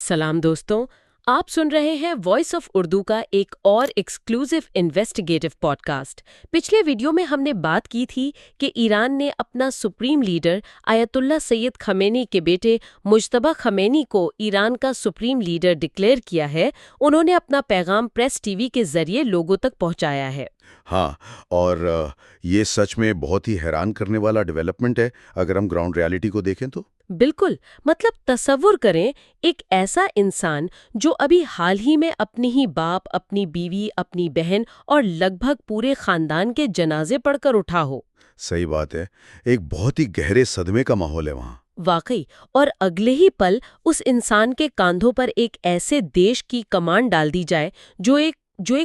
सलाम दोस्तों, आप सुन रहे हैं वॉइस ऑफ उर्दू का एक और एक्सक्लूसिव इन्वेस्टिगेटिव पॉडकास्ट। पिछले वीडियो में हमने बात की थी कि ईरान ने अपना supreme leader ayatollah Syed Khamenei के बेटे मुज्तबा खमेनी को ईरान का सुप्रीम लीडर डिक्लेयर किया है। उन्होंने अपना पैगाम प्रेस टीवी के जरिए लोगों तक पहुंचाया है। हाँ, और ये सच में बहुत ही हैरान करने वाला डेवलपमेंट है अगर हम ग्राउंड रियलिटी को देखें तो। बिल्कुल, मतलब तसव्वुर करें, एक ऐसा इंसान जो अभी हाल ही में अपनी ही बाप, अपनी बीवी, अपनी बहन और लगभग पूरे खानदान के जनाजे पढ़कर उठा हो। सही बात है, एक बहुत ही गहरे सदमे का माहौल है वहाँ। वाकई, और अगले ही पल उस इंसान के कांधों पर एक ऐसे देश की कमान डाल दी जाए जो एक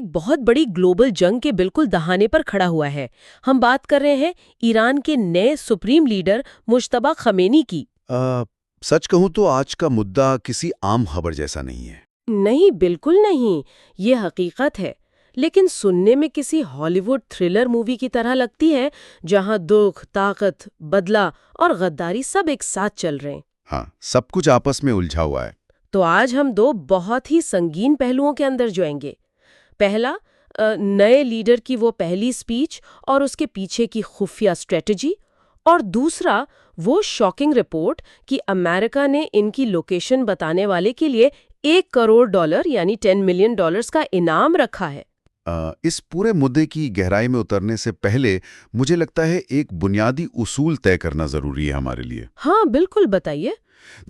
बहुत बड़ी ग्लोबल जंग के बिल्कुल दहाने पर खड़ा हुआ है। हम बात कर रहे हैं ईरान के नए सुप्रीम लीडर मुज्तबा खमेनी की। सच कहूँ तो आज का मुद्दा किसी आम खबर जैसा नहीं है। नहीं, बिल्कुल नहीं, ये हकीकत है। लेकिन सुनने में किसी हॉलीवुड थ्रिलर मूवी की तरह लगती है, जहां दुख, ताकत, बदला और गद्दारी सब एक साथ चल रहे हैं। हाँ, सब कुछ आपस में उलझा हुआ है। तो आज हम दो बहुत ही संगीन पहलुओं के अंदर जाएंगे। पहला, नए लीडर की वो पहली स्पीच और उसके पीछे की खुफिया स्ट्रेटजी, और दूसरा वो शॉकिंग रिपोर्ट कि अमेरिका ने इनकी लोकेशन बताने वाले के लिए $1 करोड़ यानी $10 मिलियन का इनाम रखा है। इस पूरे मुद्दे की गहराई में उतरने से पहले मुझे लगता है एक बुनियादी उसूल तय करना जरूरी है हमारे लिए। हाँ, बिल्कुल, बताइए।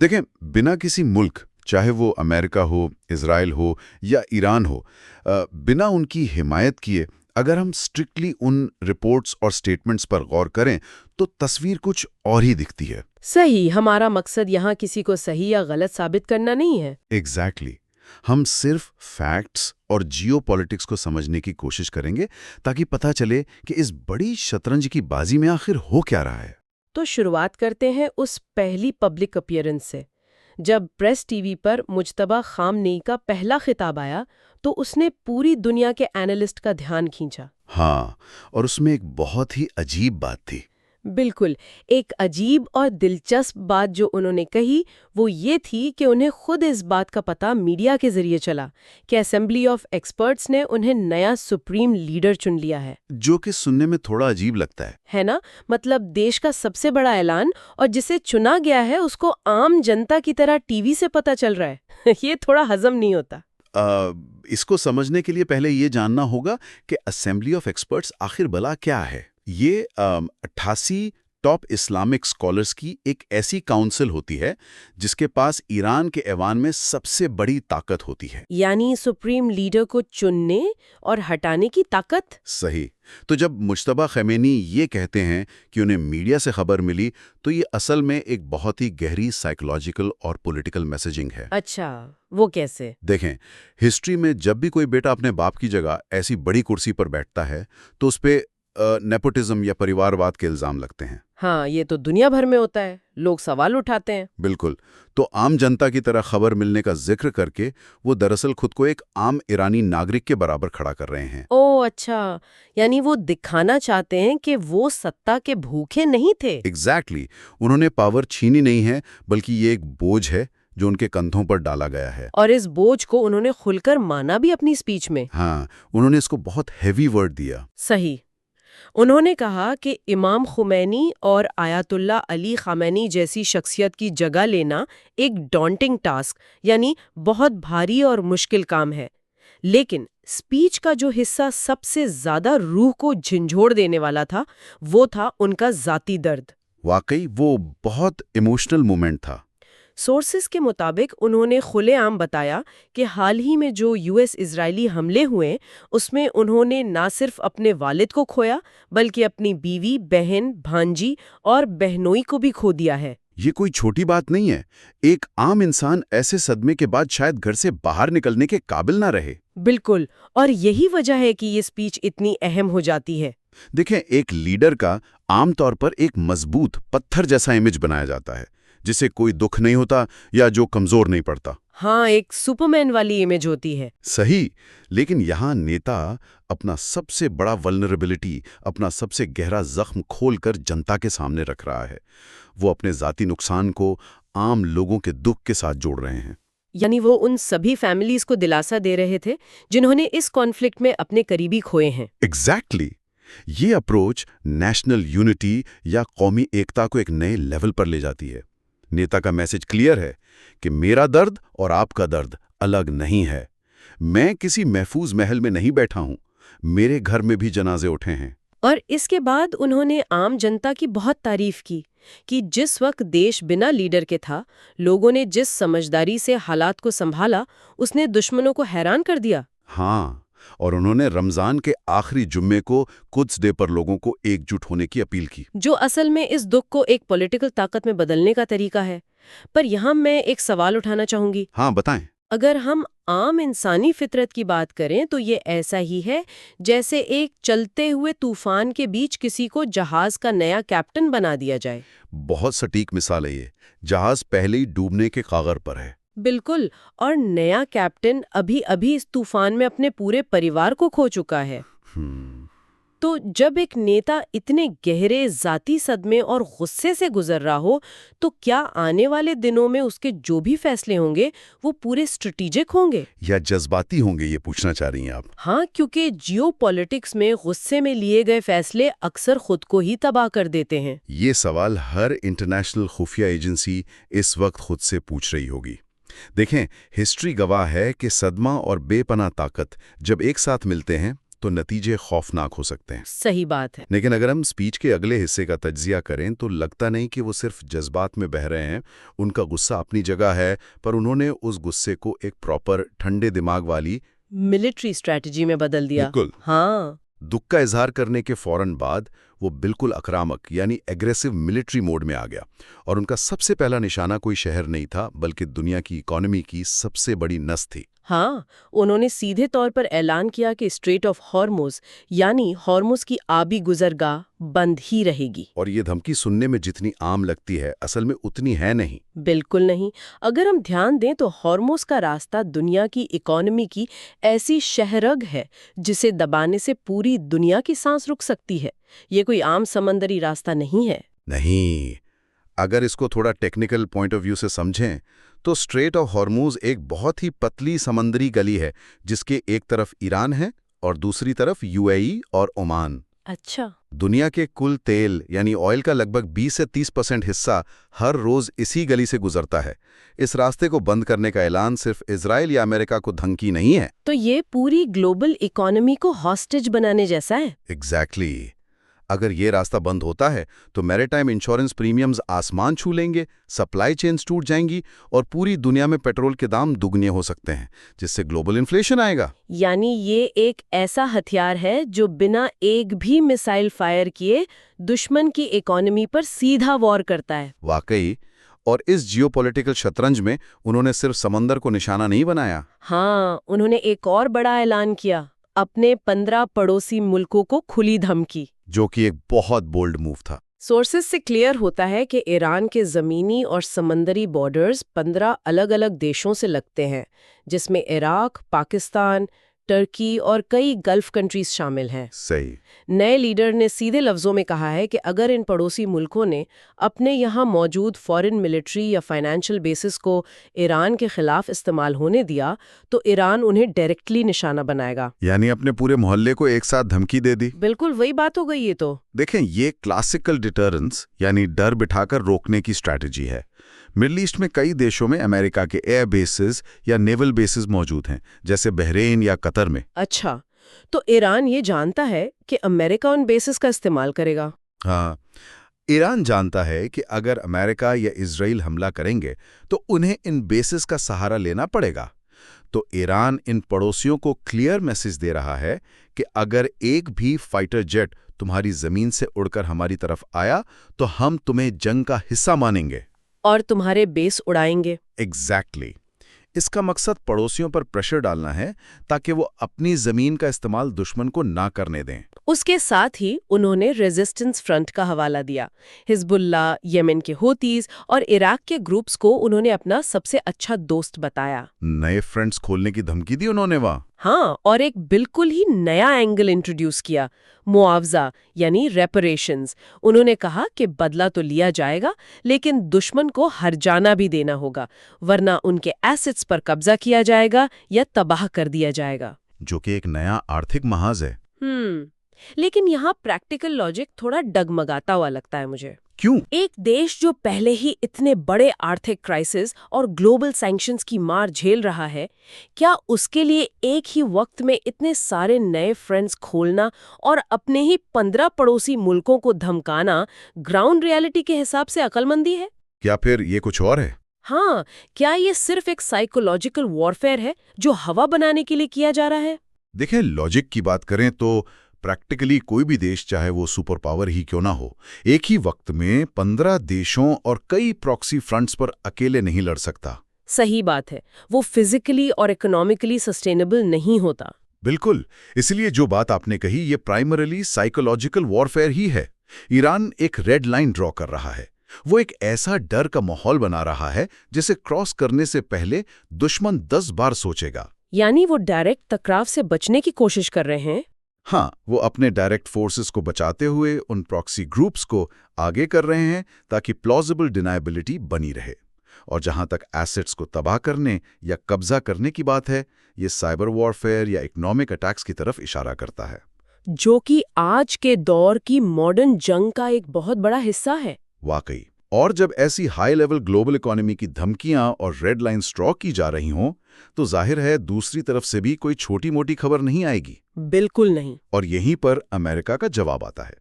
देखें, बिना किसी मुल्क, चाहे वो अमेरिका हो, इजराइल हो या ईरान हो, बिना उनकी हिमायत किए अगर हम स्ट्रिक्टली उन रिपोर्ट्स और स्टेटमेंट्स पर गौर करें तो तस्वीर कुछ और ही दिखती है। सही, हमारा मकसद यहाँ किसी को सही या गलत साबित करना नहीं है। एग्जैक्टली। हम सिर्फ फैक्ट्स और जियोपॉलिटिक्स को समझने की कोशिश करेंगे ताकि पता चले कि इस बड़ी शतरंज की बाजी में आखिर हो क्या रहा है। तो शुरुआत करते हैं उस पहली पब्लिक अपीयरेंस से। जब प्रेस टीवी पर मुज्तबा खामनेई का पहला खिताब आया तो उसने पूरी दुनिया के एनालिस्ट का ध्यान खींचा। हाँ, और उसमें एक बहुत ही अजीब बात थी। बिल्कुल, एक अजीब और दिलचस्प बात जो उन्होंने कही वो ये थी कि उन्हें खुद इस बात का पता मीडिया के जरिए चला कि असेंबली ऑफ एक्सपर्ट्स ने उन्हें नया सुप्रीम लीडर चुन लिया है। जो कि सुनने में थोड़ा अजीब लगता है ना? मतलब देश का सबसे बड़ा ऐलान, और जिसे चुना गया है उसको आम जनता की तरह टीवी से पता चल रहा है। ये थोड़ा हजम नहीं होता। इसको समझने के लिए पहले ये जानना होगा कि असेंबली ऑफ एक्सपर्ट्स आखिर भला क्या है। ये 88 टॉप इस्लामिक स्कॉलर्स की एक ऐसी काउंसिल होती है जिसके पास ईरान के ऐवान में सबसे बड़ी ताकत होती है। यानी सुप्रीम लीडर को चुनने और हटाने की ताकत। सही। तो जब मुज्तबा खमेनी ये कहते हैं कि उन्हें मीडिया से खबर मिली, तो ये असल में एक बहुत ही गहरी साइकोलॉजिकल और पॉलिटिकल मैसेजिंग है। अच्छा, वो कैसे? देखें, हिस्ट्री में जब भी कोई बेटा अपने बाप की जगह ऐसी बड़ी कुर्सी पर बैठता है तो उस पे नेपोटिज्म या परिवारवाद के इल्जाम लगते हैं। हाँ, ये तो दुनिया भर में होता है, लोग सवाल उठाते हैं। बिल्कुल। तो आम जनता की तरह खबर मिलने का जिक्र करके वो दरअसल खुद को एक आम ईरानी नागरिक के बराबर खड़ा कर रहे हैं। ओह अच्छा, यानी वो दिखाना चाहते हैं कि वो सत्ता के भूखे नहीं थे। एग्जैक्टली। उन्होंने पावर छीनी नहीं है, बल्कि ये एक बोझ है जो उनके कंधों पर डाला गया है। और इस बोझ को उन्होंने खुलकर माना भी अपनी स्पीच में। हाँ, उन्होंने इसको बहुत हैवी वर्ड दिया। सही। उन्होंने कहा कि इमाम खुमैनी और आयतुल्ला अली खामैनी जैसी शख्सियत की जगह लेना एक डॉन्टिंग टास्क, यानी बहुत भारी और मुश्किल काम है। लेकिन स्पीच का जो हिस्सा सबसे ज्यादा रूह को झंझोड़ देने वाला था वो था उनका जाती दर्द। वाकई वो बहुत इमोशनल मोमेंट था। सोर्सेस के मुताबिक उन्होंने खुलेआम बताया कि हाल ही में जो यूएस इजरायली हमले हुए उसमें उन्होंने ना सिर्फ अपने वालिद को खोया बल्कि अपनी बीवी, बहन, भांजी और बहनोई को भी खो दिया है। ये कोई छोटी बात नहीं है। एक आम इंसान ऐसे सदमे के बाद शायद घर से बाहर निकलने के काबिल ना रहे। बिल्कुल, और यही वजह है कि ये स्पीच इतनी अहम हो जाती है। देखें, एक लीडर का आमतौर पर एक मजबूत पत्थर जैसा इमेज बनाया जाता है जिसे कोई दुख नहीं होता या जो कमजोर नहीं पड़ता। हाँ, एक सुपरमैन वाली इमेज होती है। सही। लेकिन यहाँ नेता अपना सबसे बड़ा वल्नरेबिलिटी, अपना सबसे गहरा जख्म खोलकर जनता के सामने रख रहा है। वो अपने जाती नुकसान को आम लोगों के दुख के साथ जोड़ रहे हैं। यानी वो उन सभी फैमिलीज को दिलासा दे रहे थे जिन्होंने इस कॉन्फ्लिक्ट में अपने करीबी खोए हैं। एग्जैक्टली ये अप्रोच नेशनल यूनिटी या कौमी एकता को एक नए लेवल पर ले जाती है। नेता का मैसेज क्लियर है कि मेरा दर्द और आपका दर्द अलग नहीं है। मैं किसी महफूज महल में नहीं बैठा हूं, मेरे घर में भी जनाजे उठे हैं। और इसके बाद उन्होंने आम जनता की बहुत तारीफ की कि जिस वक्त देश बिना लीडर के था, लोगों ने जिस समझदारी से हालात को संभाला, उसने दुश्मनों को हैरान कर दिया। हाँ, और उन्होंने रमजान के आखिरी जुम्मे को कुद्स डे पर लोगों को एकजुट होने की अपील की, जो असल में इस दुख को एक पॉलिटिकल ताकत में बदलने का तरीका है। पर यहाँ मैं एक सवाल उठाना चाहूंगी। हाँ बताएं। अगर हम आम इंसानी फितरत की बात करें तो ये ऐसा ही है जैसे एक चलते हुए तूफान के बीच किसी को जहाज का नया कैप्टन बना दिया जाए। बहुत सटीक मिसाल है ये। जहाज पहले ही डूबने के कागर पर है। बिल्कुल, और नया कैप्टन अभी अभी इस तूफान में अपने पूरे परिवार को खो चुका है। तो जब एक नेता इतने गहरे जाती सदमे और गुस्से से गुजर रहा हो, तो क्या आने वाले दिनों में उसके जो भी फैसले होंगे वो पूरे स्ट्रेटेजिक होंगे या जज्बाती होंगे, ये पूछना चाह रही हैं आप? हाँ, क्योंकि जियोपॉलिटिक्स में गुस्से में लिए गए फैसले अक्सर खुद को ही तबाह कर देते हैं। ये सवाल हर इंटरनेशनल खुफिया एजेंसी इस वक्त खुद से पूछ रही होगी। देखें, हिस्ट्री गवाह है कि सदमा और बेपनाह ताकत जब एक साथ मिलते हैं तो नतीजे खौफनाक हो सकते हैं। सही बात है। लेकिन अगर हम स्पीच के अगले हिस्से का तज्जिया करें तो लगता नहीं कि वो सिर्फ जज्बात में बह रहे हैं। उनका गुस्सा अपनी जगह है, पर उन्होंने उस गुस्से को एक प्रॉपर ठंडे दिमाग वाली मिलिट्री स्ट्रैटेजी में बदल दिया। बिल्कुल। हाँ, दुख का इजहार करने के फौरन बाद वो बिल्कुल आक्रामक यानी एग्रेसिव मिलिट्री मोड में आ गया। और उनका सबसे पहला निशाना कोई शहर नहीं था, बल्कि दुनिया की इकोनॉमी की सबसे बड़ी नस थी। हाँ, उन्होंने सीधे तौर पर ऐलान किया कि स्ट्रेट ऑफ हॉर्मुज यानी हॉर्मुज की आबी गुजरगाह बंद ही रहेगी। और ये धमकी सुनने में जितनी आम लगती है, असल में उतनी है नहीं। बिल्कुल नहीं। अगर हम ध्यान दें तो हॉर्मुज का रास्ता दुनिया की इकोनॉमी की ऐसी शहरग है जिसे दबाने से पूरी दुनिया की सांस रुक सकती है। ये कोई आम समंदरी रास्ता नहीं है। नहीं, अगर इसको थोड़ा टेक्निकल पॉइंट ऑफ व्यू से समझें तो स्ट्रेट ऑफ हॉर्मुज एक बहुत ही पतली समंदरी गली है जिसके एक तरफ ईरान है और दूसरी तरफ यूएई और ओमान। अच्छा। दुनिया के कुल तेल यानी ऑयल का लगभग 20 से 30% हिस्सा हर रोज इसी गली से गुजरता है। इस रास्ते को बंद करने का ऐलान सिर्फ इजराइल या अमेरिका को धमकी नहीं है। तो ये पूरी ग्लोबल इकोनॉमी को हॉस्टेज बनाने जैसा है। एग्जैक्टली। अगर ये रास्ता बंद होता है तो मैरीटाइम इंश्योरेंस प्रीमियम्स आसमान छू लेंगे, सप्लाई चेन्स टूट जाएंगी और पूरी दुनिया में पेट्रोल के दाम दुगने हो सकते हैं, जिससे ग्लोबल इन्फ्लेशन आएगा। यानी ये एक ऐसा हथियार है जो बिना एक भी मिसाइल फायर किए दुश्मन की इकोनॉमी पर सीधा वॉर करता है। वाकई। और इस जियोपॉलिटिकल शतरंज में उन्होंने सिर्फ समंदर को निशाना नहीं बनाया। हाँ, उन्होंने एक और बड़ा ऐलान किया, अपने 15 पड़ोसी मुल्कों को खुली धमकी, जो कि एक बहुत बोल्ड मूव था। सोर्सेस से क्लियर होता है कि ईरान के ज़मीनी और समंदरी बॉर्डर्स 15 अलग-अलग देशों से लगते हैं, जिसमें इराक, पाकिस्तान, टर्की और कई गल्फ कंट्रीज शामिल हैं। सही। नए लीडर ने सीधे लफ्जों में कहा है कि अगर इन पड़ोसी मुल्कों ने अपने यहाँ मौजूद फॉरेन मिलिट्री या फाइनेंशियल बेसिस को ईरान के खिलाफ इस्तेमाल होने दिया तो ईरान उन्हें डायरेक्टली निशाना बनाएगा। यानी अपने पूरे मोहल्ले को एक साथ धमकी दे दी। बिल्कुल वही बात हो गई ये तो। देखें, ये क्लासिकल डिटरेंस यानी डर बिठाकर रोकने की स्ट्रैटेजी है। मिडल ईस्ट में कई देशों में अमेरिका के एयर बेसिस या नेवल बेसिस मौजूद हैं, जैसे बहरीन या कतर में। अच्छा, तो ईरान ये जानता है कि अमेरिका उन बेसिस का इस्तेमाल करेगा? हाँ, ईरान जानता है कि अगर अमेरिका या इजराइल हमला करेंगे तो उन्हें इन बेसिस का सहारा लेना पड़ेगा। तो ईरान इन पड़ोसियों को क्लियर मैसेज दे रहा है कि अगर एक भी फाइटर जेट तुम्हारी जमीन से उड़कर हमारी तरफ आया तो हम तुम्हें जंग का हिस्सा मानेंगे और तुम्हारे बेस उड़ाएंगे। एग्जैक्टली। इसका मकसद पड़ोसियों पर प्रेशर डालना है ताकि वो अपनी जमीन का इस्तेमाल दुश्मन को ना करने दें। उसके साथ ही उन्होंने रेजिस्टेंस फ्रंट का हवाला दिया। हिजबुल्लाह, यमन के होतीज और इराक के ग्रुप्स को उन्होंने अपना सबसे अच्छा दोस्त बताया। नए फ्रंट्स खोलने की धमकी दी उन्होंने वहां। हाँ, और एक बिल्कुल ही नया एंगल इंट्रोड्यूस किया, मुआवजा यानी रेपरेशंस। उन्होंने कहा कि बदला तो लिया जाएगा, लेकिन दुश्मन को हर्जाना भी देना होगा, वरना उनके एसेट्स पर कब्जा किया जाएगा या तबाह कर दिया जाएगा। जो कि एक नया आर्थिक महाज है। लेकिन यहाँ प्रैक्टिकल लॉजिक थोड़ा डगमगाता हुआ लगता है मुझे। क्यों? एक देश जो पहले ही इतने बड़े आर्थिक क्राइसिस और ग्लोबल सैंक्शंस की मार झेल रहा है, क्या उसके लिए एक ही वक्त में इतने सारे नए फ्रंट्स खोलना और अपने ही 15 पड़ोसी मुल्कों को धमकाना ग्राउंड रियलिटी के हिसाब से अक्लमंदी है? क्या फिर ये कुछ और है? हाँ, क्या ये सिर्फ एक साइकोलॉजिकल वॉरफेयर है जो हवा बनाने के लिए किया जा रहा है? देखें, लॉजिक की बात करें तो प्रैक्टिकली कोई भी देश, चाहे वो सुपर पावर ही क्यों ना हो, एक ही वक्त में 15 देशों और कई प्रॉक्सी फ्रंट्स पर अकेले नहीं लड़ सकता। सही बात है, वो फिजिकली और इकोनॉमिकली सस्टेनेबल नहीं होता। बिल्कुल। इसलिए जो बात आपने कही, ये प्राइमरीली साइकोलॉजिकल वॉरफेयर ही है। ईरान एक रेड लाइन ड्रॉ कर रहा है। वो एक ऐसा डर का माहौल बना रहा है जिसे क्रॉस करने से पहले दुश्मन 10 बार सोचेगा। यानी वो डायरेक्ट टकराव से बचने की कोशिश कर रहे हैं? हाँ, वो अपने डायरेक्ट फोर्सेस को बचाते हुए उन प्रॉक्सी ग्रुप्स को आगे कर रहे हैं ताकि प्लॉजिबल डिनायबिलिटी बनी रहे। और जहां तक एसेट्स को तबाह करने या कब्जा करने की बात है, ये साइबर वॉरफेयर या इकोनॉमिक अटैक्स की तरफ इशारा करता है, जो कि आज के दौर की मॉडर्न जंग का एक बहुत बड़ा हिस्सा है। वाकई। और जब ऐसी हाई लेवल ग्लोबल इकोनॉमी की धमकियां और रेड लाइन्स ड्रॉ की जा रही हों, तो जाहिर है दूसरी तरफ से भी कोई छोटी मोटी खबर नहीं आएगी। बिल्कुल नहीं। और यहीं पर अमेरिका का जवाब आता है।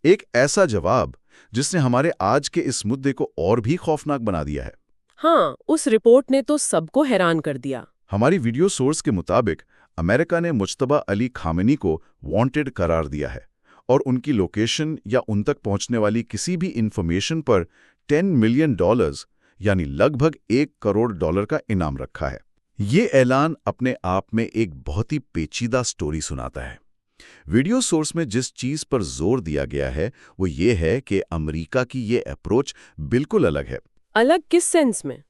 एक ऐसा जवाब जिसने हमारे आज के इस मुद्दे को और भी खौफनाक बना दिया है। हाँ, उस रिपोर्ट ने तो सबको हैरान कर दिया। हमारी वीडियो सोर्स के मुताबिक अमेरिका ने मुज्तबा अली खामेनी को वांटेड करार दिया है और उनकी लोकेशन या उन तक पहुंचने वाली किसी भी इंफॉर्मेशन पर $10 मिलियन यानी लगभग $1 करोड़ का इनाम रखा है। ये ऐलान अपने आप में एक बहुत ही पेचीदा स्टोरी सुनाता है। वीडियो सोर्स में जिस चीज पर जोर दिया गया है वो ये है कि अमेरिका की ये अप्रोच बिल्कुल अलग है। अलग किस सेंस में?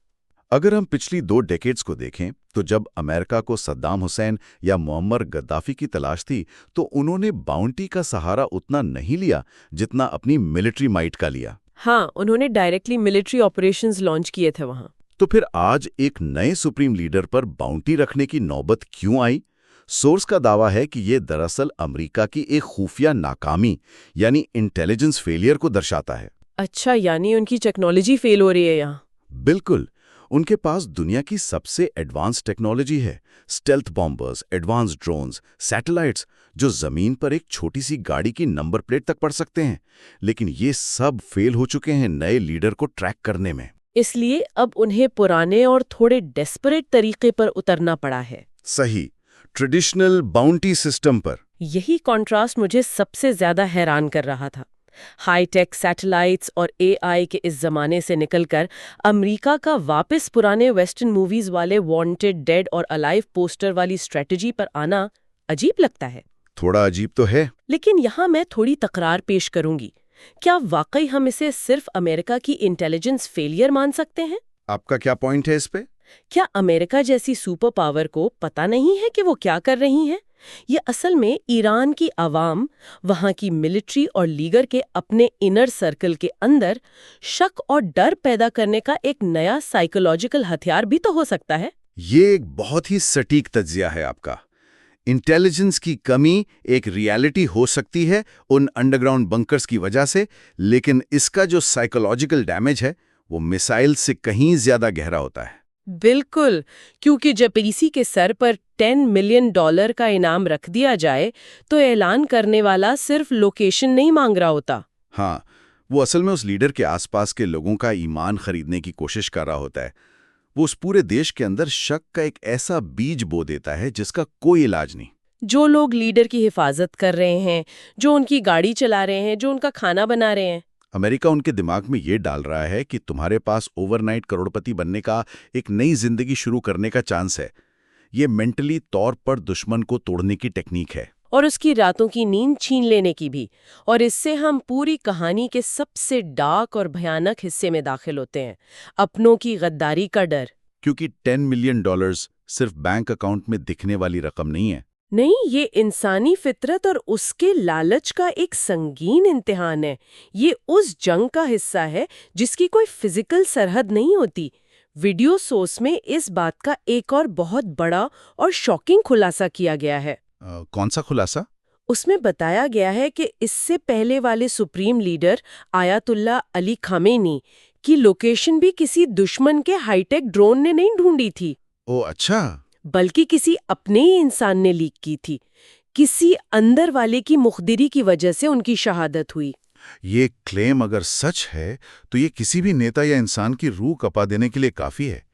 अगर हम पिछली 2 डेकेड्स को देखें तो जब अमेरिका को सद्दाम हुसैन या मुअम्मर गद्दाफी की तलाश थी तो उन्होंने बाउंटी का सहारा उतना नहीं लिया जितना अपनी मिलिट्री माइट का लिया। हाँ, उन्होंने डायरेक्टली मिलिट्री ऑपरेशंस लॉन्च किए थे वहां। तो फिर आज एक नए सुप्रीम लीडर पर बाउंटी रखने की नौबत क्यों आई? सोर्स का दावा है कि ये दरअसल अमेरिका की एक खुफिया नाकामी यानी इंटेलिजेंस फेलियर को दर्शाता है। अच्छा, यानी उनकी टेक्नोलॉजी फेल हो रही है यहाँ? बिल्कुल। उनके पास दुनिया की सबसे एडवांस टेक्नोलॉजी है। Stealth bombers, advance drones, satellites, जो जमीन पर एक छोटी सी गाड़ी की नंबर प्लेट तक पढ़ सकते हैं। लेकिन ये सब फेल हो चुके हैं नए लीडर को ट्रैक करने में। इसलिए अब उन्हें पुराने और थोड़े डेस्परेट तरीके पर उतरना पड़ा है। सही, ट्रेडिशनल बाउंटी सिस्टम पर। यही कॉन्ट्रास्ट मुझे सबसे ज्यादा हैरान कर रहा था। हाईटेक सैटेलाइट्स और एआई के इस जमाने से निकलकर अमेरिका का वापस पुराने वेस्टर्न मूवीज वाले वांटेड, डेड और अलाइव पोस्टर वाली स्ट्रेटजी पर आना अजीब लगता है। थोड़ा अजीब तो है। लेकिन यहाँ मैं थोड़ी तकरार पेश करूंगी। क्या वाकई हम इसे सिर्फ अमेरिका की इंटेलिजेंस फेलियर मान सकते हैं? आपका क्या पॉइंट है इस पे? क्या अमेरिका जैसी सुपर पावर को पता नहीं है कि वो क्या कर रही है? ये असल में ईरान की आवाम, वहां की मिलिट्री और लीगर के अपने इनर सर्कल के अंदर शक और डर पैदा करने का एक नया साइकोलॉजिकल हथियार भी तो हो सकता है। ये एक बहुत ही सटीक तज्जिया है आपका। इंटेलिजेंस की कमी एक रियलिटी हो सकती है उन अंडरग्राउंड बंकर्स की वजह से, लेकिन इसका जो साइकोलॉजिकल डैमेज है वो मिसाइल से कहीं ज्यादा गहरा होता है। बिल्कुल, क्योंकि जब पीसी के सर पर $10 मिलियन का इनाम रख दिया जाए तो ऐलान करने वाला सिर्फ लोकेशन नहीं मांग रहा होता। हाँ, वो असल में उस लीडर के आसपास के लोगों का ईमान खरीदने की कोशिश कर रहा होता है। वो उस पूरे देश के अंदर शक का एक ऐसा बीज बो देता है जिसका कोई इलाज नहीं। जो लोग लीडर की हिफाजत कर रहे हैं, जो उनकी गाड़ी चला रहे हैं, जो उनका खाना बना रहे हैं, अमेरिका उनके दिमाग में ये डाल रहा है कि तुम्हारे पास ओवरनाइट करोड़पति बनने का, एक नई जिंदगी शुरू करने का चांस है। ये मेंटली तौर पर दुश्मन को तोड़ने की टेक्निक है और उसकी रातों की नींद छीन लेने की भी। और इससे हम पूरी कहानी के सबसे डार्क और भयानक हिस्से में दाखिल होते हैं, अपनों की गद्दारी का डर। क्योंकि $10 मिलियन सिर्फ बैंक अकाउंट में दिखने वाली रकम नहीं है। नहीं, ये इंसानी फितरत और उसके लालच का एक संगीन इम्तिहान है। ये उस जंग का हिस्सा है जिसकी कोई फिजिकल सरहद नहीं होती। वीडियो सोर्स में इस बात का एक और बहुत बड़ा और शॉकिंग खुलासा किया गया है। कौन सा खुलासा? उसमें बताया गया है कि इससे पहले वाले supreme leader ayatollah Ali Khamenei की लोकेशन भी किसी दुश्मन के हाईटेक ड्रोन ने नहीं ढूंढी थी। ओ अच्छा। बल्कि किसी अपने ही इंसान ने लीक की थी। किसी अंदर वाले की मुखदिरी की वजह से उनकी शहादत हुई। ये क्लेम अगर सच है तो ये किसी भी नेता या इंसान की रूह कपा देने के लिए काफी है।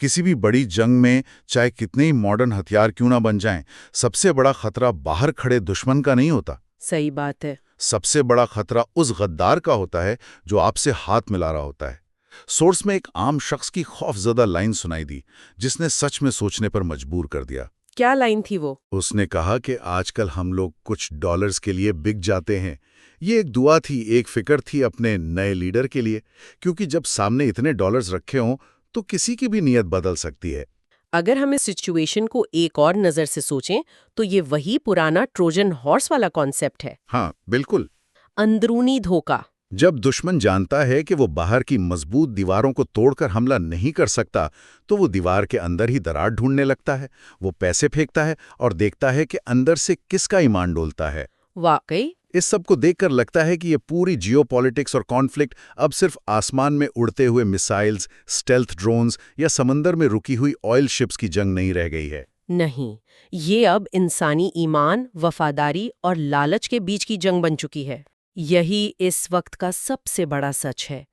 किसी भी बड़ी जंग में चाहे कितने ही मॉडर्न हथियार क्यों ना बन जाएं, सबसे बड़ा खतरा बाहर खड़े दुश्मन का नहीं होता। सही बात है। सबसे बड़ा खतरा उस गद्दार का होता है जो आपसे हाथ मिला रहा होता है। सोर्स में एक आम शख्स की खौफजदा लाइन सुनाई दी जिसने सच में सोचने पर मजबूर कर दिया। क्या लाइन थी वो? उसने कहा कि आजकल हम लोग कुछ डॉलर्स के लिए बिक जाते हैं। ये एक दुआ थी, एक फिक्र थी अपने नए लीडर के लिए, क्योंकि जब सामने इतने डॉलर्स रखे हों तो किसी की भी नीयत बदल सकती है। अगर हम इस सिचुएशन को एक और नजर से सोचें तो ये वही पुराना ट्रोजन हॉर्स वाला कॉन्सेप्ट है। हाँ बिल्कुल। अंदरूनी धोखा। जब दुश्मन जानता है कि वो बाहर की मजबूत दीवारों को तोड़कर हमला नहीं कर सकता, तो वो दीवार के अंदर ही दरार ढूंढने लगता है। वो पैसे फेंकता है और देखता है कि अंदर से किसका ईमान डोलता है। वाकई इस सब को देखकर लगता है कि ये पूरी जियोपॉलिटिक्स और कॉन्फ्लिक्ट अब सिर्फ आसमान में उड़ते हुए मिसाइल्स, स्टेल्थ ड्रोन्स या समंदर में रुकी हुई ऑयल शिप्स की जंग नहीं रह गई है। नहीं, ये अब इंसानी ईमान, वफादारी और लालच के बीच की जंग बन चुकी है। यही इस वक्त का सबसे बड़ा सच है।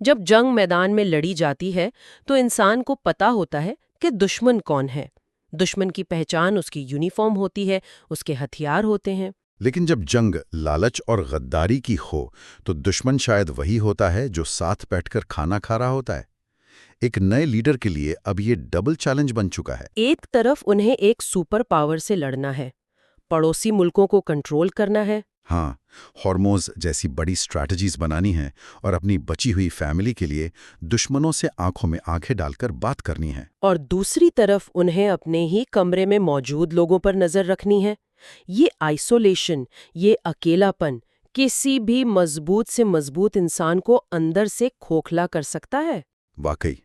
जब जंग मैदान में लड़ी जाती है तो इंसान को पता होता है कि दुश्मन कौन है। दुश्मन की पहचान उसकी यूनिफॉर्म होती है, उसके हथियार होते हैं। लेकिन जब जंग लालच और गद्दारी की हो तो दुश्मन शायद वही होता है जो साथ बैठकर खाना खा रहा होता है। एक नए लीडर के लिए अब ये डबल चैलेंज बन चुका है। एक तरफ उन्हें एक सुपर पावर से लड़ना है, पड़ोसी मुल्कों को कंट्रोल करना है। हाँ, हॉर्मोज जैसी बड़ी स्ट्रैटेजीज बनानी है और अपनी बची हुई फैमिली के लिए दुश्मनों से आंखों में आंखें डालकर बात करनी है। और दूसरी तरफ उन्हें अपने ही कमरे में मौजूद लोगों पर नजर रखनी है। ये आइसोलेशन, ये अकेलापन किसी भी मजबूत से मजबूत इंसान को अंदर से खोखला कर सकता है। वाकई,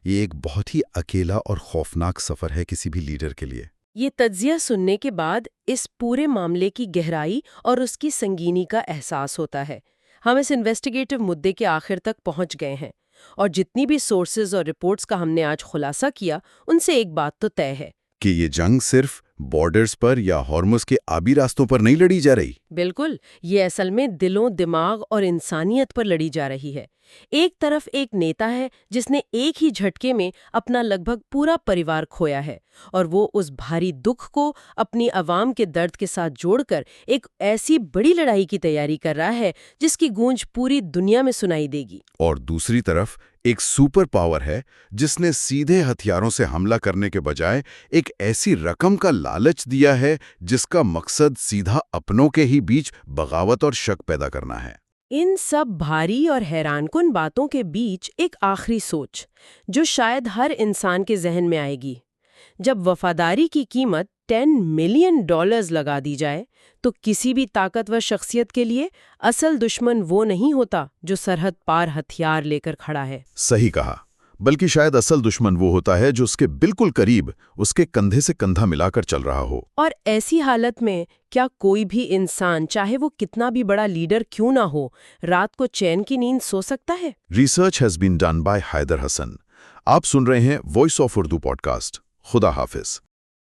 ये एक बहुत ही अकेला और खौफनाक सफर है किसी भी लीडर के लिए। ये तज्जिया सुनने के बाद इस पूरे मामले की गहराई और उसकी संगीनी का एहसास होता है। हम इस इन्वेस्टिगेटिव मुद्दे के आखिर तक पहुंच गए हैं और जितनी भी सोर्सेज और रिपोर्ट्स का हमने आज खुलासा किया, उनसे एक बात तो तय है कि ये जंग सिर्फ बॉर्डर्स पर या हॉर्मुज के आबी रास्तों पर नहीं लड़ी जा रही। बिल्कुल, ये असल में दिलों, दिमाग और इंसानियत पर लड़ी जा रही है। एक तरफ एक नेता है जिसने एक ही झटके में अपना लगभग पूरा परिवार खोया है और वो उस भारी दुख को अपनी आवाम के दर्द के साथ जोड़कर एक ऐसी बड़ी लड़ाई की तैयारी कर रहा है जिसकी गूंज पूरी दुनिया में सुनाई देगी। और दूसरी तरफ एक सुपर पावर है जिसने सीधे हथियारों से हमला करने के बजाय एक ऐसी रकम का लालच दिया है जिसका मकसद सीधा अपनों के ही बीच बगावत और शक पैदा करना है। इन सब भारी और हैरानकुन बातों के बीच एक आखिरी सोच जो शायद हर इंसान के जहन में आएगी। जब वफादारी की कीमत $10 मिलियन लगा दी जाए तो किसी भी ताकतवर शख्सियत के लिए असल दुश्मन वो नहीं होता जो सरहद पार हथियार लेकर खड़ा है। सही कहा, बल्कि शायद असल दुश्मन वो होता है जो उसके बिल्कुल करीब, उसके कंधे से कंधा मिलाकर चल रहा हो। और ऐसी हालत में क्या कोई भी इंसान, चाहे वो कितना भी बड़ा लीडर क्यों ना हो, रात को चैन की नींद सो सकता है? Research has been done by Haider Hasan. आप सुन रहे हैं वॉइस ऑफ उर्दू पॉडकास्ट। खुदा हाफिज।